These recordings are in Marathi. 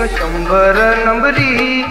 100 नंबरी।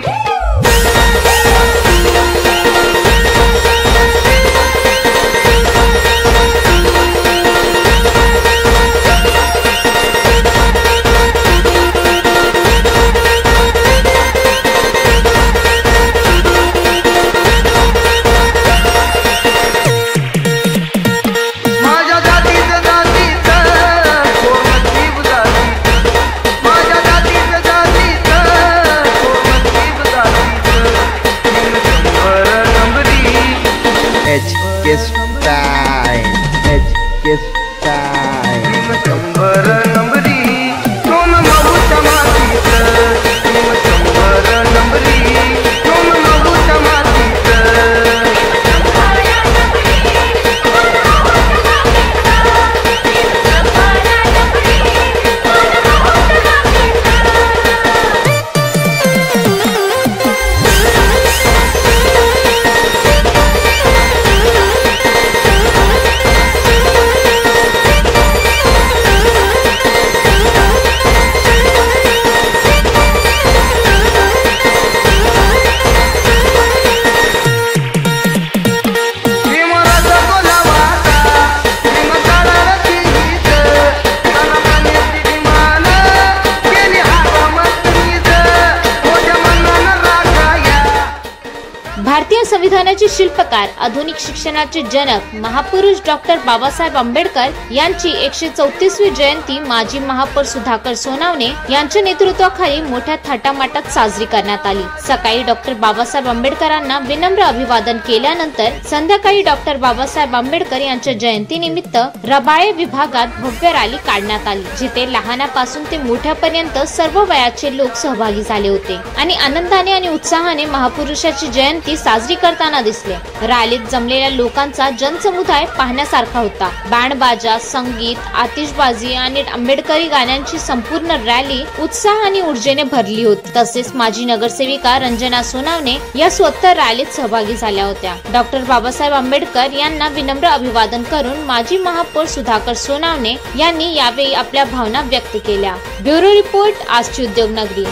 भारतीय संविधानाचे शिल्पकार, आधुनिक शिक्षणाचे जनक, महापुरुष डॉक्टर बाबासाहेब आंबेडकर यांची 134वी जयंती माजी महापौर सुधाकर सोनावणे यांच्या नेतृत्वाखाली मोठ्या थाटामाटात साजरी करण्यात आली। सकाळी डॉक्टर बाबासाहेब आंबेडकरांना विनम्र अभिवादन केल्यानंतर संध्याकाळी डॉक्टर बाबासाहेब आंबेडकर यांच्या जयंतीनिमित्त रबाळे विभागात भव्य रॅली काढण्यात आली, जिथे लहानापासून ते मोठ्यापर्यंत सर्व वयाचे लोक सहभागी झाले होते आणि आनंदाने आणि उत्साहाने महापुरुषाची जयंती साजरी करताना दिसले। रॅलीत जमलेल्या लोकांचा जनसमुदाय पाहण्यासारखा होता। बँडबाजा, संगीत, आतिषबाजी आणि आंबेडकरी गाण्यांची संपूर्ण रॅली उत्साह आणि ऊर्जेने भरली होती। तसेच माजी नगरसेविका रंजना सोनावणे या स्वतः रॅलीत सहभागी झाल्या होत्या। डॉक्टर बाबासाहेब आंबेडकर यांना विनम्र अभिवादन करून माजी महापौर सुधाकर सोनावणे यांनी यावेळी आपल्या भावना व्यक्त केल्या। ब्युरो रिपोर्ट, आजची उद्योगनगरी।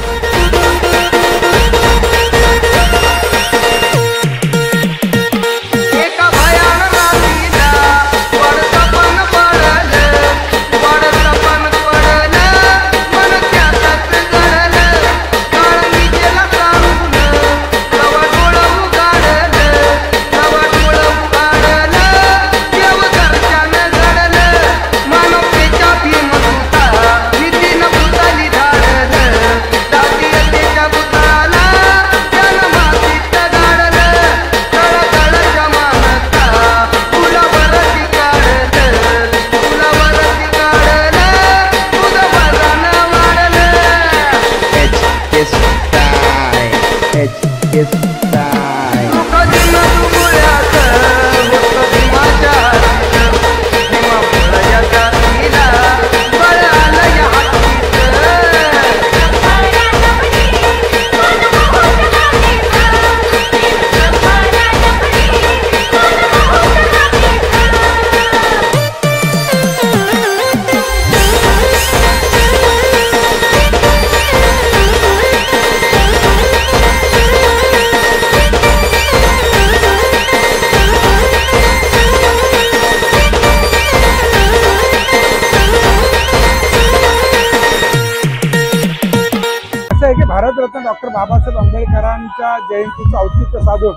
भारतरत्न डॉक्टर बाबासाहेब आंबेडकरांच्या जयंतीचं औचित्य साधून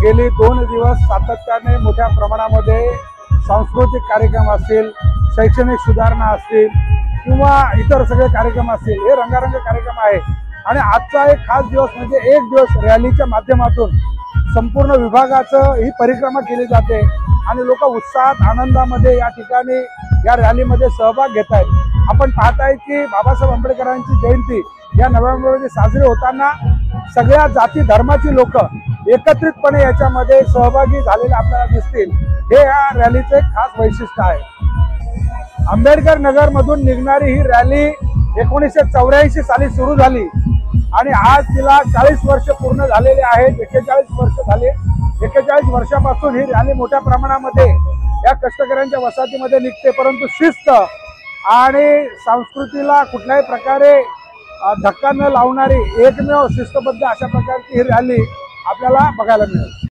गेली 2 दिवस सातत्याने मोठ्या प्रमाणामध्ये सांस्कृतिक कार्यक्रम असतील, शैक्षणिक सुधारणा असतील किंवा इतर सगळे कार्यक्रम असतील, हे रंगारंग कार्यक्रम आहे। आणि आजचा एक खास दिवस म्हणजे 1 दिवस रॅलीच्या माध्यमातून संपूर्ण विभागाचं ही परिक्रमा केली जाते आणि लोक उत्साहात आनंदामध्ये या ठिकाणी या रॅलीमध्ये सहभाग घेत आहेत। आपण पाहताय की बाबासाहेब आंबेडकरांची जयंती या नोव्हेंबरमध्ये साजरी होताना सगळ्या जाती धर्माची लोक एकत्रितपणे याच्यामध्ये सहभागी झालेले आपल्याला दिसतील। हे या रॅलीचे एक खास वैशिष्ट्य आहे। आंबेडकर नगर मधून निघणारी ही रॅली 1984 साली सुरू झाली आणि आज तिला 40 वर्ष पूर्ण झालेले आहेत। 41 वर्ष झाले। 41 वर्षापासून ही रॅली मोठ्या प्रमाणामध्ये या कष्टकऱ्यांच्या वसाहतीमध्ये निघते, परंतु शिस्त आणि संस्कृतीला कुठल्याही प्रकारे धक्का न लावणारी एकमेव शिस्तबद्ध अशा प्रकारची ही रॅली आपल्याला बघायला मिळेल।